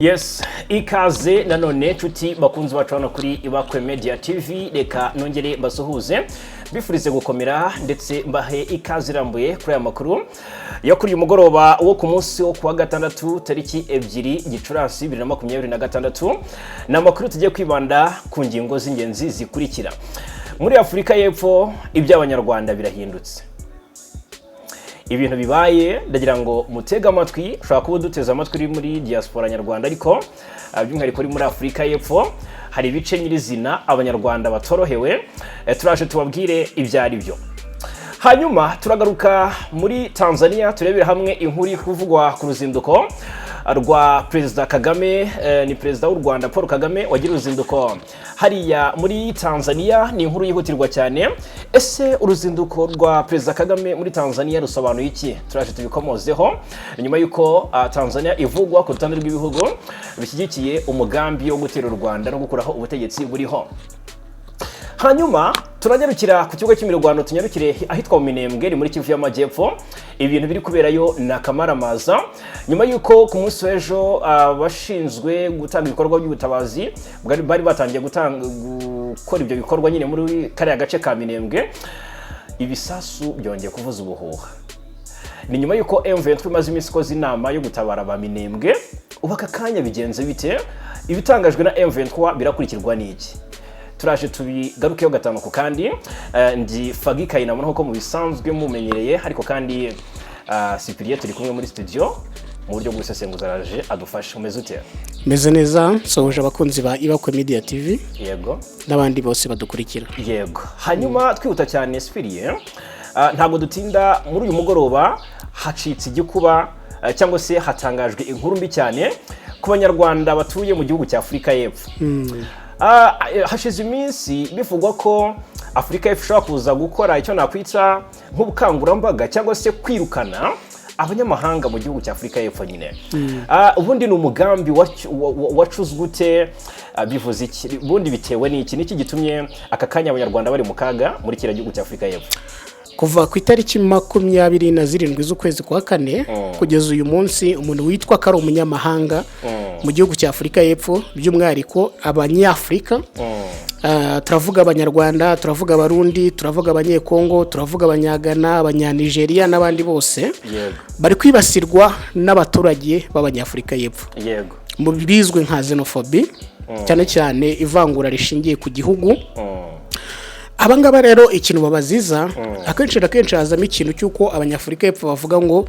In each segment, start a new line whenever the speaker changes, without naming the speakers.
Yes, ikaze nanone nshuti bakunzi bacu hano kuri Ibakwe Media TV, reka nongere basuhuze bifurize gukomera ndetse mbahe ikaze irambuye kuri aya makuru yo kuri uyu mugoroba wo ku munsi wo kuwa gatandatu tariki 2 Gicurasi 2026. Na makuru tugiye kwibanda ku ngingo z'ingenzi zikurikira. Muri Afurika y'Epfo iby'abanyarwanda birahindutse. Ibintu bibaye ndagira ngo mutega amatwi, ushaka kuba duteza amatwi muri diaspora nyarwanda, ariko by'umwihariko muri Afurika y'Epfo hari ibice nyirizina abanyarwanda batorohewe, turaje tubabwire ibyari byo. Hanyuma turagaruka muri Tanzania turebera hamwe inkuru kuvugwa ku ruzinduko rwa Perezida Kagame, ni Perezida w'u Rwanda Paul Kagame wagira uruzinduko hariya muri Tanzania. Ni inkuru yihutirwa cyane. Ese uruzinduko rwa Perezida Kagame muri Tanzania rusobanuye iki? Turaje tubikomozeho nyuma yuko Tanzania ivugwa ku rutonde rw'ibihugu bishyigikiye umugambi wo gutera u Rwanda no gukuraho ubutegetsi buriho. Hanyuma turanyarukira ku kigo cy'imirwano, tunyarukire ahitwa Minembwe muri Kivu y'Amajyepfo. Ibintu biri kuberayo na kamaramaza nyuma yuko ku munsi w'ejo bashinzwe gutanga ibikorwa by'ubutabazi bari batangiye gukora ibyo bikorwa nyine muri kariya gace ka Minembwe, ibisasu byongeye kuvuza ubuhuha. Ni nyuma yuko M23 imaze iminsi ikoze inama yo gutabara ba Minembwe. Ubaka kanya bigenze bite? Ibitangajwe na M23 birakurikirwa n'iki? Turaje tubigarukeho gatanu ku kandi. Ndi Fagi Kayinamo nko mu bisanzwe mumenyereye, ariko kandi Cyprien turi kumwe muri studio mu buryo bw'usesenguza raje adufasha. Umeze ute?
Meze neza, soje abakunzi ba Ibakwe Media TV.
Yego.
N'abandi bose badukurikira.
Yego. Hanyuma twihuta cyane Cyprien, ntabwo dutinda muri uyu mugoroba hacitse igikuba cyangwa se hatangajwe inkuru mbi cyane ku banyarwanda batuye mu gihugu cya Afurika y'Epfo. Hashize iminsi bivugwa ko Afurika y'Epfo ishobora kuza gukora icyo nakwita nk'ubukangurambaga cyangwa se kwirukana abanyamahanga mu gihugu cya Afurika y'Epfo nyine. Ubundi ni umugambi wacuzwe gute? Bivuze iki? Ubundi bitewe n'iki? Niki gitumye aka kanya abanyarwanda bari mu kaga muri kiriya gihugu cya Afurika y'Epfo?
Kuva ku itariki 27 z'ukwezi kwa kane kugeza uyu munsi, umuntu witwa ko ari umunyamahanga mu gihugu cya Afurika y'Epfo, by'umwihariko abanyafrika, turavuga abanyarwanda, turavuga abarundi, turavuga abanyekongo, turavuga abanyagana, abanyanigeria n'abandi bose, bari kwibasirwa n'abaturage b'abanyafrika y'Epfo.
Yego.
Mu bizwe nka xenophobie, cyane cyane ivangura rishingiye ku gihugu. Abangaba rero ikintu babaziza akenshi hazamo ikintu cyuko abanyafurika y'Epfo bavuga ngo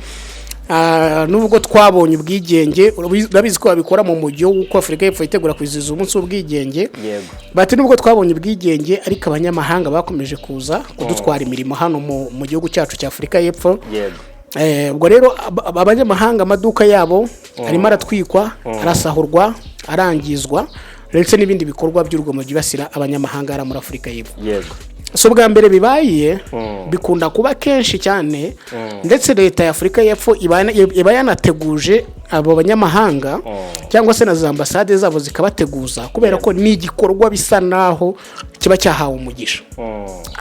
nubwo twabonye ubwigenge, urabizi ko babikora mu mujyo uko Afurika y'Epfo itegura kwizihiza umunsi w'ubwigenge.
Yego.
Bati nubwo twabonye ubwigenge, ariko abanyamahanga bakomeje kuza kudutwara imirimo hano mu gihugu cyacu cya Afurika y'Epfo.
Yego.
Ubwo rero abanyamahanga amaduka yabo arimo aratwikwa, arasahurwa, arangizwa, ndetse n'ibindi bikorwa by'urugomo byibasira abanyamahanga ara muri Afurika y'Epfo.
Yego.
So bwa mbere bibaye bikunda kuba kenshi cyane, ndetse leta ya Afurika y'Epfo iba yanateguje abo banyamahanga cyangwa se na za ambasade zabo zikabateguza, kubera ko ni igikorwa bisa naho kiba cyahawe umugisha.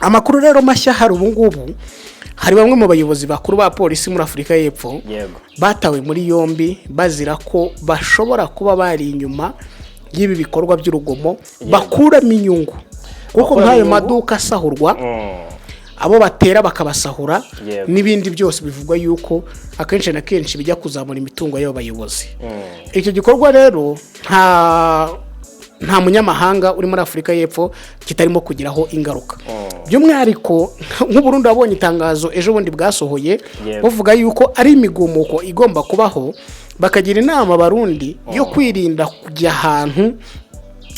Amakuru rero mashya hari ubu ngubu, hari bamwe mu bayobozi bakuru ba polisi muri Afurika y'Epfo batawe muri yombi bazira ko bashobora kuba bari inyuma y'ibi bikorwa by'urugomo, bakuramo inyungu. Kuko nk'ayo maduka asahurwa, abo batera bakabasahura, n'ibindi byose bivugwa yuko akenshi na kenshi bijya kuzamura imitungo y'abo bayobozi. Icyo gikorwa rero nta munyamahanga uri muri Afurika y'Epfo kitarimo kugiraho ingaruka. By'umwihariko nk'Uburundi abonye itangazo ejo bundi bwasohoye bavuga yuko ari imigumuko igomba kubaho, bakagira inama Abarundi yo kwirinda kujya ahantu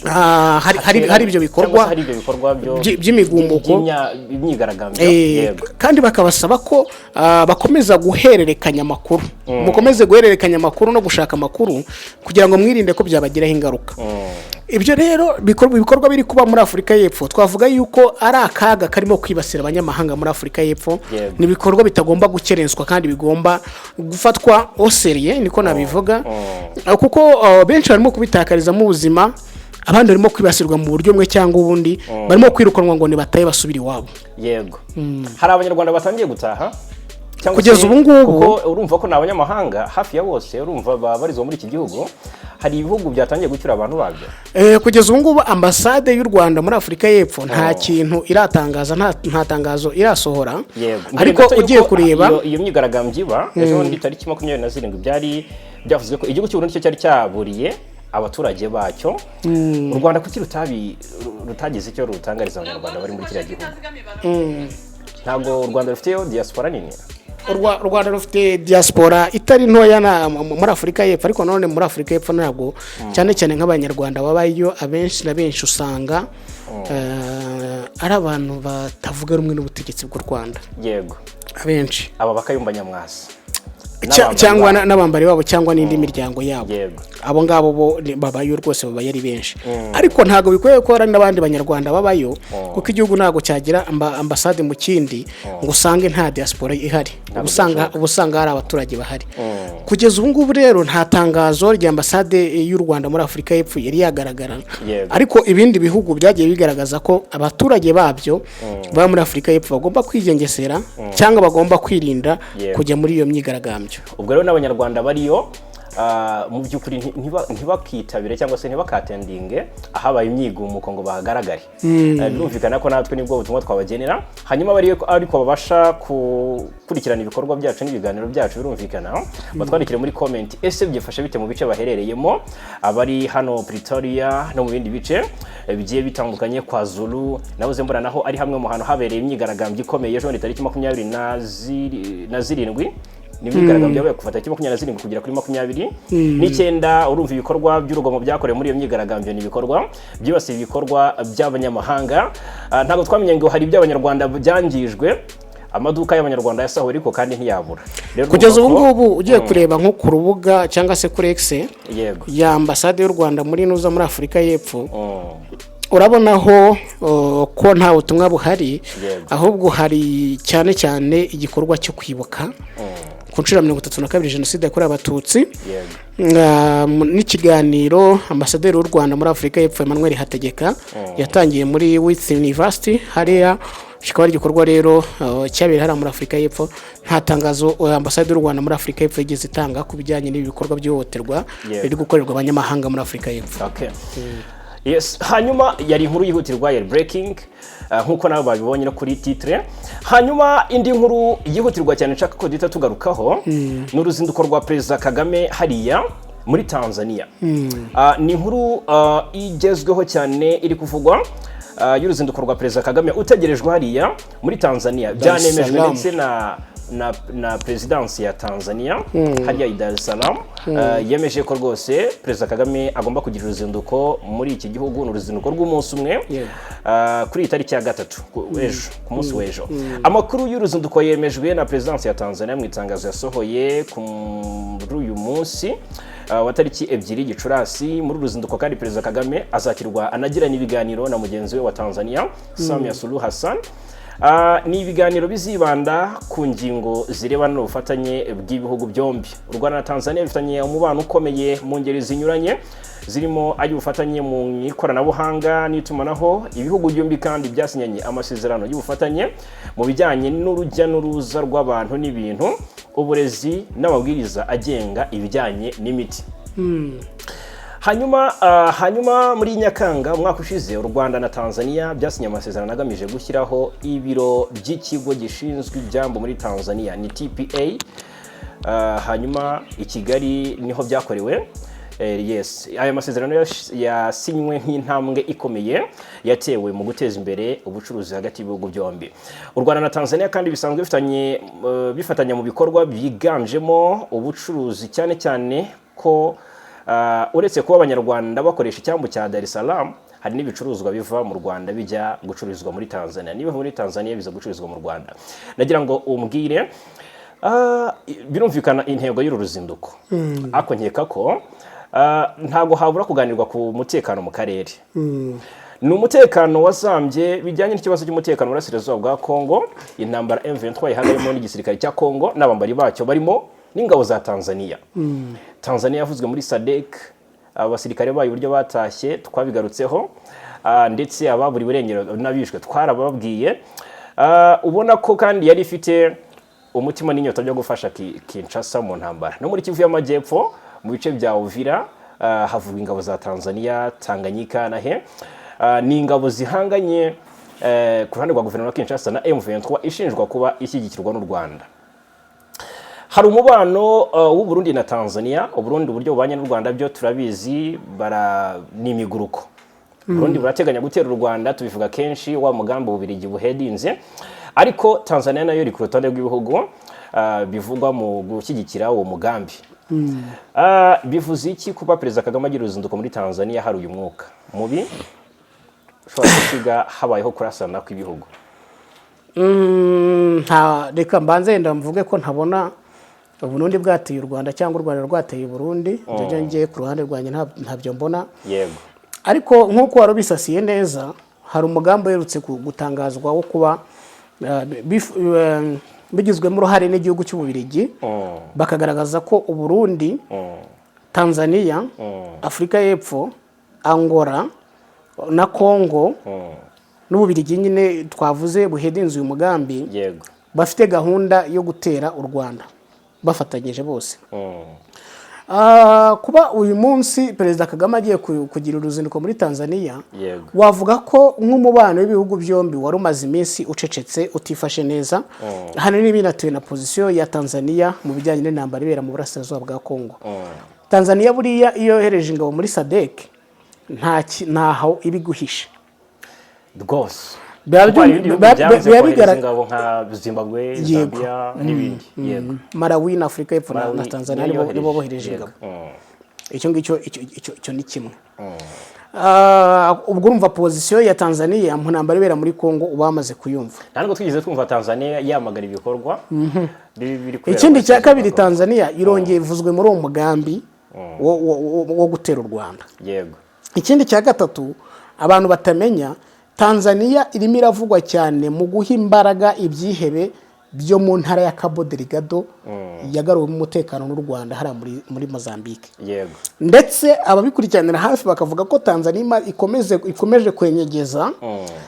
hari ibyo bikorwa by'imigumuko, kandi bakabasaba ko bakomeza guhererekanya amakuru, mukomeze guhererekanya amakuru no gushaka amakuru kugira ngo mwirinde ko byabagiraho ingaruka. Ibyo rero bikorwa biri kuba muri Afurika y'Epfo, twavuga yuko ari akaga karimo kwibasira abanyamahanga muri Afurika y'Epfo. Ni ibikorwa bitagomba gukerenswa kandi bigomba gufatwa au sérieux, niko nabivuga, kuko benshi barimo kubitakariza mu buzima, abandi barimo kwibasirwa mu buryo bumwe cyangwa ubundi, barimo kwirukanwa ngo ni bataye basubira iwabo.
Yego. Hari abanyarwanda batangiye gutaha
kugeza ubu ngubu
kuko urumva ko n'abanyamahanga hafi ya bose urumva babarizwa muri iki gihugu hari ibihugu byatangiye gucyura abantu babyo.
Kugeza ubu ngubu ambasade y'u Rwanda muri Afurika y'Epfo nta kintu iratangaza, nta tangazo irasohora, ariko ugiye kureba
iyo myigaragambyo iba ejo bundi tariki 27 byari byavuzwe ko igihugu cy'u Burundi cyo cyari cyaburiye abaturage bacyo. U Rwanda kuki rutagize icyo rutangariza abanyarwanda bari muri kiriya gihugu? Ntabwo u Rwanda rufiteyo diaspora nini.
U Rwanda rufite diaspora itari ntoya muri Afurika y'Epfo, ariko none muri Afurika y'Epfo ntabwo cyane cyane nk'abanyarwanda babayo abenshi na benshi usanga ari abantu batavuga rumwe n'ubutegetsi bw'u Rwanda.
Yego,
abenshi
aba bakayumba Nyamwasa
cyangwa n'abambari babo cyangwa n'indi miryango yabo.
Yego,
abo ngabo bo babayo rwose, babaye ari benshi, ariko ntabwo bikwiye ko hari n'abandi banyarwanda babayo, kuko igihugu ntabwo cyagira ambasade mu kindi ngo usange nta diaspora ihari, ubusanga hari abaturage bahari. Kugeza ubu ngubu rero nta tangazo rya ambasade y'u Rwanda muri Afurika y'Epfo yari yagaragara, ariko ibindi bihugu byagiye bigaragaza ko abaturage babyo baba muri Afurika y'Epfo bagomba kwigengesera cyangwa bagomba kwirinda kujya muri iyo myigaragambyo.
Ubwo rero n'abanyarwanda bariyo mu by'ukuri ntibakitabire cyangwa se ntibakatendinge ahabaye imyigumuko ngo bahagaragare. Birumvikana ko natwe nibwo butumwa twabagenera, hanyuma ariko babasha gukurikirana ibikorwa byacu n'ibiganiro byacu. Birumvikana batwandikire muri comment ese byifashe bite mu bice baherereyemo, abari hano Pretoria no mu bindi bice bigiye bitandukanye kwa Zulu. Nabuze mbona naho ari hamwe mu hantu habereye imyigaragambyo ikomeye ejo ni tariki 27 n'imyigaragambyo yabaye kuva tariki 27 kugera kuri 29. Urumva ibikorwa by'urugomo byakorewe muri iyo myigaragambyo n'ibikorwa byibasiye ibikorwa by'abanyamahanga. Ntabwo twamenye ngo hari iby'abanyarwanda byangijwe, amaduka y'abanyarwanda yasahuwe ariko kandi ntiyabura.
Kugeza ubu ngubu ugiye kureba nko ku rubuga cyangwa se kuri X ya ambasade y'u Rwanda muri Afurika y'Epfo, urabonaho ko nta butumwa buhari, ahubwo hari cyane cyane igikorwa cyo kwibuka ku nshuro 32 Jenoside yakorewe Abatutsi, n'ikiganiro ambasaderi w'u Rwanda muri Afurika y'Epfo Emmanuel Hategeka yatangiye muri Wits University hariya. Kikaba ari igikorwa rero cyabereye hariya muri Afurika y'Epfo. Nta tangazo ambasaderi w'u Rwanda muri Afurika y'Epfo yigeze itanga ku bijyanye n'ibikorwa by'ihohoterwa biri gukorerwa abanyamahanga muri Afurika y'Epfo.
Yes, hanyuma yari inkuru yihutirwa, yari breaking nkuko nabo babibonye no kuri titre. Hanyuma indi nkuru yihutirwa cyane nshaka ko dita tugarukaho n'uruzinduko rwa Perezida Kagame hariya muri Tanzania. Ni inkuru igezweho cyane iri kuvugwa y'uruzinduko rwa Perezida Kagame utegerejwe hariya muri Tanzania. Byanemejwe ndetse na presidansi ya Tanzania hariya i Dar es Salaam. Yemeje ko rwose Perezida Kagame agomba kugira uruzinduko muri iki gihugu, n'uruzinduko rw'umunsi umwe kuri tariki ya 3 ejo, ku munsi w'ejo. Amakuru y'uruzinduko yemejwe na presidansi ya Tanzania mu itangazo yasohoye kuri uyu munsi wa tariki 2 Gicurasi. Muri uruzinduko kandi Perezida Kagame azakirwa anagirana ibiganiro na mugenzi we wa Tanzania Samia Suluhu Hassan. Ni ibiganiro bizibanda ku ngingo zirebana n'ubufatanye bw'ibihugu byombi. U Rwanda na Tanzania bifitanye umubano ukomeye mu ngeri zinyuranye, zirimo ay'ubufatanye mu ikoranabuhanga n'itumanaho. Ibihugu byombi kandi byasinyanye amasezerano y'ubufatanye mu bijyanye n'urujya n'uruza rw'abantu n'ibintu, uburezi n'amabwiriza agenga ibijyanye n'imiti. Hanyuma muri Nyakanga umwaka ushize u Rwanda na Tanzania byasinye amasezerano agamije gushyiraho ibiro by'ikigo gishinzwe ibyambu muri Tanzania ni TPA. Hanyuma i Kigali niho byakorewe. Yes, aya masezerano yasinywe nk'intambwe ikomeye yatewe mu guteza imbere ubucuruzi hagati y'ibihugu byombi. U Rwanda na Tanzania kandi bisanzwe bifatanya mu bikorwa byiganjemo ubucuruzi, cyane cyane ko uretse kuba abanyarwanda bakoresha icyambu cya Dar es Salaam, hari n'ibicuruzwa biva mu Rwanda bijya gucururizwa muri Tanzania. Niba muri Tanzania biza gucururizwa mu Rwanda. Nagira ngo umbwire birumvikana intego y'uru ruzinduko. Ako nkeka ko ntago habura kuganirwa ku mutekano mu karere. Ni umutekano wasambye bijyanye n'ikibazo cy'umutekano mu burasirazuba bwa Kongo. Intambara M23 ihagarimo n'igisirikare cya Kongo n'abambari bacyo barimo n'ingabo za Tanzania. Tanzania yavuzwe muri SADC, abasirikare bayo uburyo batashye twabigarutseho, ndetse ababuri burengero n'abishwe twarababwiye. Ubona ko kandi yari ifite umutima n'inyota byo gufasha Kinshasa mu ntambara. No muri Kivu y'Amajyepfo mu bice bya Uvira havugwa ingabo za Tanzania, Tanganyika na he ni ingabo zihanganye ku ruhande rwa guverinoma ya Kinshasa na M23 ishinjwa kuba ishyigikirwa n'u Rwanda. Hari umubano w'u Burundi na Tanzania. U Burundi uburyo bubanye n'u Rwanda byo turabizi n'imiguruko. Burundi burateganya gutera u Rwanda, tubivuga kenshi wa mugambi Bubiligi buhedinze, ariko Tanzania nayo iri ku rutonde rw'ibihugu bivugwa mu gushyigikira uwo mugambi. Bivuze iki kuba Perezida Kagame agira uruzinduko muri Tanzania hari uyu mwuka mubi ushobora gusiga habayeho kurasana kw'ibihugu?
Reka mbanze ndamvuge ko ntabona Uburundi bwateye u Rwanda cyangwa u Rwanda rwateye Burundi. Nje ngiye ku ruhande rwanjye ntabyo mbona.
Yego.
Ariko nk'uko wari ubisasiye neza, hari umugambi uherutse gutangazwa wo kuba bigizwemo uruhare n'igihugu cy'Ububiligi, bakagaragaza ko Uburundi, Tanzania, Afurika y'Epfo, Angola na Congo n'Ububiligi nyine twavuze buhedinze uyu mugambi,
yego,
bafite gahunda yo gutera u Rwanda bafatanyije bose. Kuba uyu munsi Perezida Kagame agiye kugira uruzinduko muri Tanzania,
yego,
wavuga ko nk'umubano w'ibihugu byombi wari umaze iminsi ucecetse utifashe neza. Ahanini binatewe na pozisiyo ya Tanzania mu bijyanye n'intambara ibera mu burasirazuba bwa Congo. Tanzania buriya iyo yohereje ingabo muri SADC ntaho ibiguhisha
rwose.
bigaragara
ingabo nka Zimbabwe, Zambia n'ibindi, yego,
Malawi na Afurika y'Epfo na Tanzania nibo bohereje ingabo. Icyo ngicyo ni kimwe. Ubwo urumva pozisiyo ya Tanzania mu ntambara ibera muri Congo ubamaze kuyumva.
Ntabwo twigeze twumva Tanzania yamagara ibikorwa biri kubera.
Ikindi cya kabiri, Tanzania irongeye ivuzwe muri uwo mugambi wo gutera u Rwanda.
Yego.
Ikindi cya gatatu abantu batamenya, Tanzania irimo iravugwa cyane mu guha imbaraga ibyihebe byo mu ntara ya Cabo Delgado yagaruwe mu mutekano n'u Rwanda hari muri Mozambique.
Yego.
Ndetse ababikurikiranira hafi bakavuga ko Tanzania ikomeje kwenyegeza,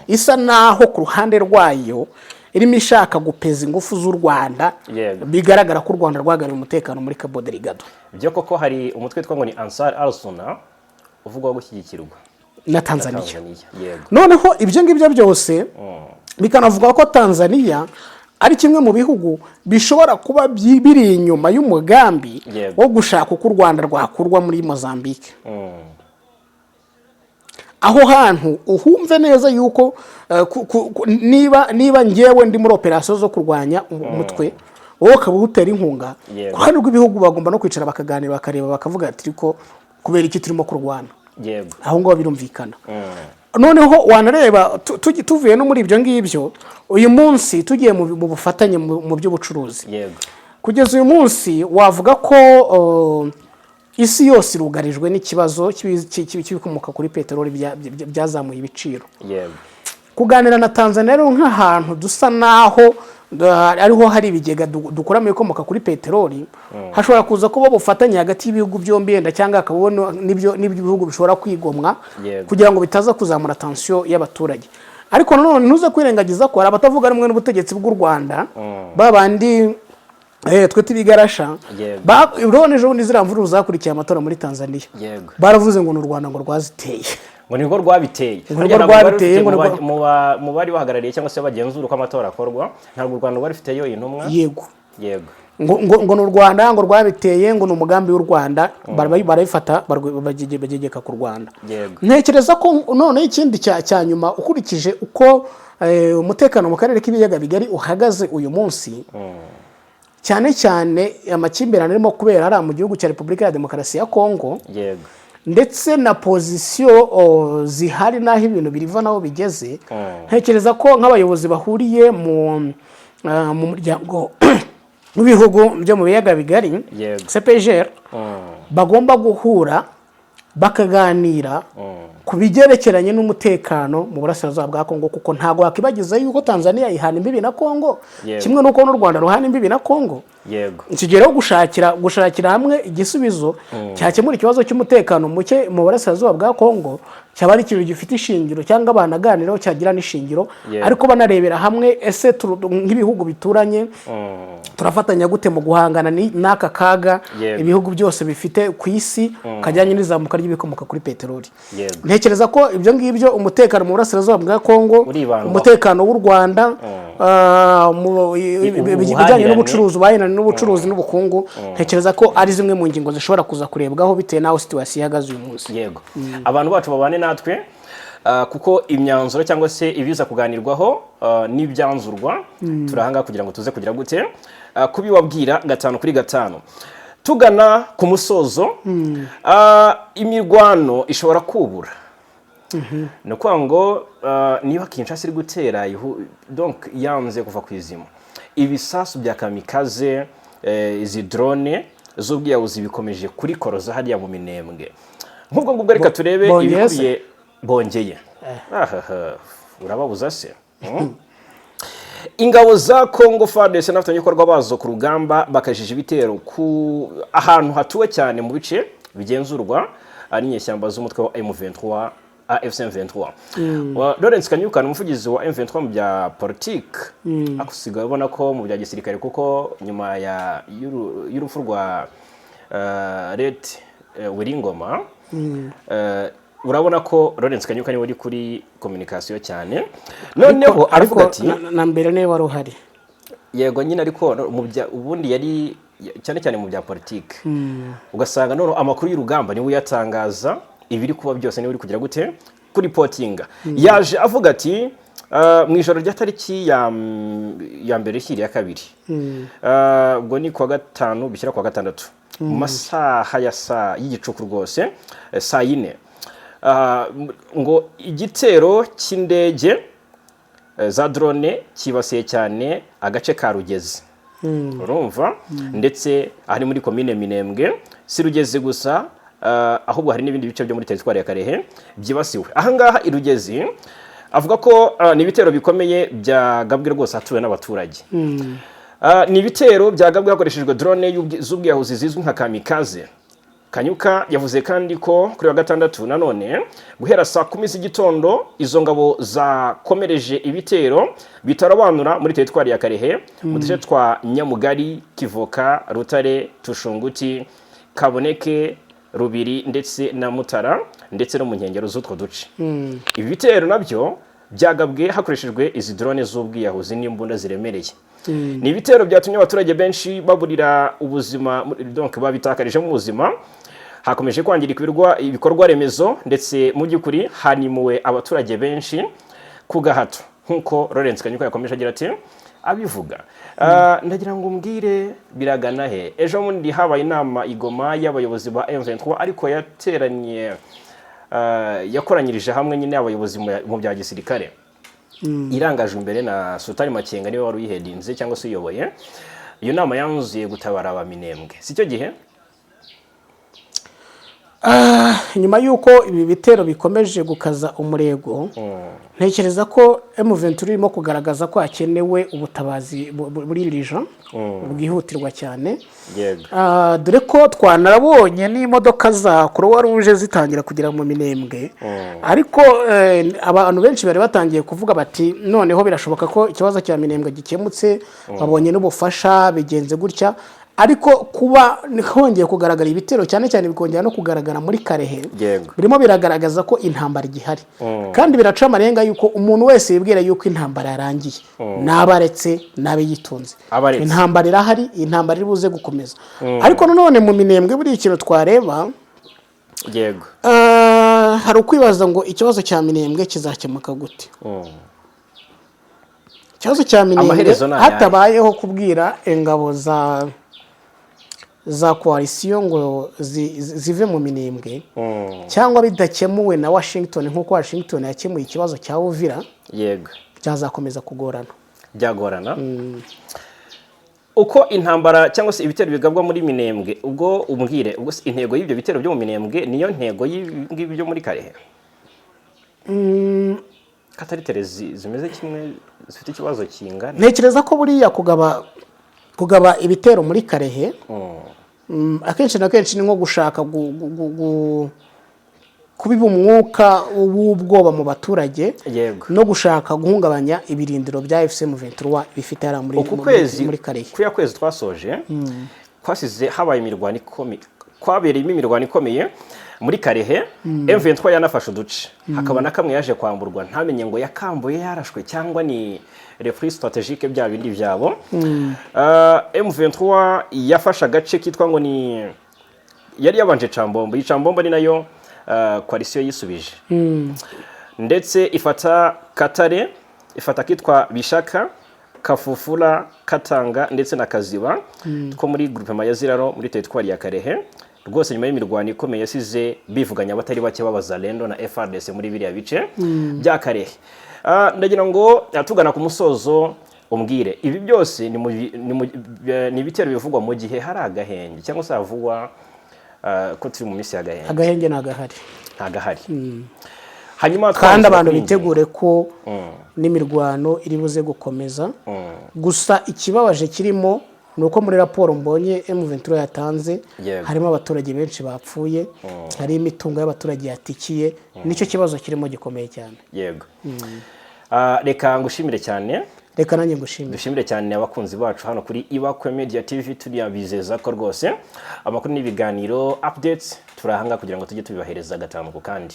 isa naho ku ruhande rwayo irimo ishaka gupeza ingufu z'u Rwanda.
Yego.
Bigaragara ko u Rwanda rwagaruye umutekano muri Cabo Delgado.
Byo koko hari umutwe twitwa ngo ni Ansar al-Sunna uvugwa gushyigikirwa
na Tanzania.
Yego.
Noneho ibyo ngibyo byose bikanavuga ko Tanzania ari kimwe mu bihugu bishobora kuba biri inyuma y'umugambi wo gushaka uko u Rwanda rwakurwa muri Mozambique. Aho hantu uhumve neza yuko niba ngewe ndi muri operasiyo zo kurwanya umutwe, wowe ukaba utera inkunga, ku ruhande rw'ibihugu bagomba no kwicara bakaganira bakareba bakavuga ati ko kubera iki turimo kurwana.
Yego.
Aho ngaho birumvikana. Noneho wanareba tuvuye no muri ibyo ngibyo, uyu munsi tugiye mu bufatanye mu by'ubucuruzi.
Yego.
Kugeza uyu munsi wavuga ko isi yose irugarijwe n'ikibazo cy'ibikomoka kuri peteroli byazamuye ibiciro.
Yego.
Kuganira na Tanzania rero nk'ahantu dusa naho ariho hari ibigega dukora mu bikomoka kuri peteroli, hashobora kuza kuba bufatanye hagati y'ibihugu byombi yenda cyangwa akabona n'ibihugu bishobora kwigomwa kugira ngo bitaza kuzamura tension y'abaturage. Ariko nanone ntuze kwirengagiza ko abatavuga rumwe n'ubutegetsi bw'u Rwanda babandi twete ibigarasha baroneje ubundi ziramvuru zakurikiye amatora muri Tanzania. Baravuze ngo n'u Rwanda ngo rwaziteye,
ngo nibwo rwabiteye. Mu bari bahagarariye cyangwa se bagenzura uko amatora akorwa, ntabwo u Rwanda rwari rufiteyo intumwa.
Yego.
Yego.
ngo n'u Rwanda ngo rwabiteye, ngo n'umugambi w'u Rwanda barabifata bagegeka ku Rwanda. Ntekereza ko none ikindi cya nyuma ukurikije uko umutekano mu karere k'ibiyaga bigari uhagaze uyu munsi, cyane cyane amakimbirane arimo kubera ari mu gihugu cya Repubulika ya Demokarasi ya Kongo.
Yego.
Ndetse na pozisiyo zihari naho ibintu biriva naho bigeze, ntekereza ko nk'abayobozi bahuriye mu muryango w'ibihugu byo mu biyaga bigari CPGR bagomba guhura bakaganira ku bigerekeranye n'umutekano mu burasirazuba bwa Kongo, kuko ntago wakibagiza yuko Tanzania ihana imbibi na Kongo kimwe nuko n'u Rwanda ruhana imbibi na Kongo.
yego
ikigero gushakira hamwe igisubizo cyakemura ikibazo cy'umutekano muke mu burasirazuba bwa Kongo cyaba ari ikintu gifite ishingiro cyangwa banaganiraho cyagira n'ishingiro ariko banarebera hamwe ese nk'ibihugu bituranye turafatanya gute mu guhangana n'aka kaga ibihugu byose bifite ku isi kajyanye n'izamuka ry'ibikomoka kuri peteroli. Ntekereza ko ibyo ngibyo umutekano mu burasirazuba bwa Kongo, umutekano w'u Rwanda, ibijyanye n'ubucuruzi, ubuhahirane n'ubucuruzi n'ubukungu, ntekereza ko ari zimwe mu ngingo zishobora kuza kurebwaho bitewe n'aho situwasiyo ihagaze uyu munsi.
Yego, abantu bacu babane natwe kuko imyanzuro cyangwa se ibiza kuganirwaho n'ibyanzurwa turahanga kugira ngo tuze kugira gute kubibabwira 5 kuri 5 tugana ku musozo. Imirwano ishobora kubura no kwa ngo niba Kinshasa iri gutera donc yanze kuva kwizima ibisasu bya kamikaze, izi drone z'ubwiyahuzi bikomeje kuri koroza hariya mu Minembwe. Nk'ubwo ngubwo reka turebe ibikuye bongeye. Urababuza se? Ingabo za Congo FARDC n'abafatanyabikorwa bazo ku rugamba bakajije ibitero ku ahantu hatuwe cyane mu bice bigenzurwa ari inyeshyamba z'umutwe wa M23 AFC-M23. Lawrence Kanyuka umuvugizi wa M23 mu bya politique akusigaye ubona ko mu bya gisirikare kuko nyuma y'urupfu rwa Ret Wiringoma urabona ko Lawrence Kanyuka ni wari kuri communication cyane, noneho aravuga ati
na mbere ne wari uhari.
Yego nyine ariko ubundi yari cyane mu bya politique ugasanga none amakuru y'urugamba niwe yatangaza ibiri kuba byose niwe uri kugira gute kuri reportinga. Yaje avuga ati mu ijoro rya tariki ya mbere hiri ya kabiri ubwo ni kwa gatanu bishyira kwa gatandatu mu masaha ya saa y'igicuku rwose saa 4 ngo igitero cy'indege za drone kibasiye cyane agace ka Rugezi. Urumva ndetse ari muri commune Minembwe si Rugezi gusa ahubwo hari n'ibindi bice byo muri territoire ya Karehe byibasiwe. Aha ngaha i Rugezi avuga ko ni ibitero bikomeye byagabwe rwose atuwe n'abaturage. Ni ibitero byagabwe hakoreshejwe drone z'ubwiyahuzi zizwi nka kamikaze. Kanyuka yavuze kandi ko kuri wa gatandatu nanone guhera saa 10 z'igitondo izo ngabo zakomereje ibitero bitarabanura muri territoire ya Karehe mu duce twa Nyamugari, Kivoka, Rutare, Tushunguti, Kaboneke, Rubiri ndetse na Mutara ndetse no mu nkengero z'utwo duce. Ibi bitero nabyo byagabwe hakoreshejwe izi drone z'ubwiyahuzi n'imbunda ziremereye. Ni ibitero byatumye abaturage benshi baburira ubuzima, donc babitakarije mu buzima. Hakomeje kwangirika ibikorwa remezo ndetse mu by'ukuri hanimuwe abaturage benshi ku gahato nkuko Lawrence Kanyuka yakomeje agira ati abivuga. Ndagira ngo mbwire biragana he. Ejo mundi habaye inama igoma y'abayobozi ba M23 ariko yateranye yakoranyirije hamwe nyine abayobozi mu bya gisirikare. Irangajwe imbere na Sultan Makenga niwe wari uyihedinze cyangwa se uyoboye. Iyo nama yanzuye gutabara aba Minembwe. Sicyo gihe
nyuma yuko ibi bitero bikomeje gukaza umurego ntekereza ko M23 irimo kugaragaza ko hakenewe ubutabazi buri region bwihutirwa cyane. Dore ko twanarabonye n'imodoka za Croix Rouge zitangira kugira mu Minembwe ariko abantu benshi bari batangiye kuvuga bati noneho birashoboka ko ikibazo cya Minembwe gikemutse babonye n'ubufasha bigenze gutya. Ariko kuba hongeye kugaragara ibitero cyane bikongera no kugaragara muri Karehe birimo biragaragaza ko intambara igihari kandi biraca amarenga yuko umuntu wese yibwira yuko intambara yarangiye nabaretse nabe yitunze. Intambara irahari, intambara iri buze gukomeza. Ariko none mu Minembwe buri ikintu twareba hari ukwibaza ngo ikibazo cya Minembwe kizakemuka gute. Ikibazo cya Minembwe hatabayeho kubwira ingabo za coalition ngo zive mu Minembwe cyangwa bidakemuwe na Washington nkuko Washington yakemuye ikibazo cya Uvira byazakomeza kugorana
byagorana. Uko intambara cyangwa se ibitero bigabwa muri Minembwe ubwo umbwire ubwo intego y'ibyo bitero byo mu Minembwe niyo ntego y'ibyo muri Karehe. Katari terezi zimeze kimwe zifite ikibazo kingana.
Ntekereza ko buriya kugaba kugaba ibitero muri Karehe akenshi na kenshi ni nko gushaka kubiba umwuka w'ubwoba mu baturage no gushaka guhungabanya ibirindiro bya FCM 23 bifite ara muri Karehe.
Kuya kwezi twasoje kwasize habaye imirwano ikomeye, kwabereyemo imirwano ikomeye muri Karehe. M23 yanafashe uduce, hakaba na kamwe yaje kwamburwa, ntamenye ngo yakambuye yarashwe cyangwa ni refri strategique bya bindi byabo. M23 yafashe agace kitwa ngo ni yari yabanje Cambombo. Icambombo ni nayo coalition yisubije, ndetse ifata Katare, ifata kitwa Bishaka, Kafufula, Katanga ndetse na Kaziba two muri groupement ya Ziraro muri territoire ya Karehe. Rwose nyuma y'imirwano ikomeye yasize bivuganya abatari bake b'abazalendo na FRDC muri biriya bice bya Karehe. Ndagira ngo tugana ku musozo umbwire ibi byose ni ibitero bivugwa mu gihe hari agahenge cyangwa se havugwa ko turi mu minsi y'agahenge.
Agahenge nagahari,
ntagahari. Hanyuma
kandi abantu bitegure ko n'imirwano iri buze gukomeza. Gusa ikibabaje kirimo nuko muri raporo mbonye M23 yatanze harimo abaturage benshi bapfuye, hari imitungo y'abaturage yatikiye. Nicyo kibazo kirimo gikomeye cyane.
Yego. Reka ngushimire cyane.
Reka nanjye ngushimire.
Dushimire cyane abakunzi bacu hano kuri Ibakwe Media TV. Turiyabizeza ko rwose amakuru n'ibiganiro updates turahanga kugira ngo tujye tubibahereza gatanu ku kandi.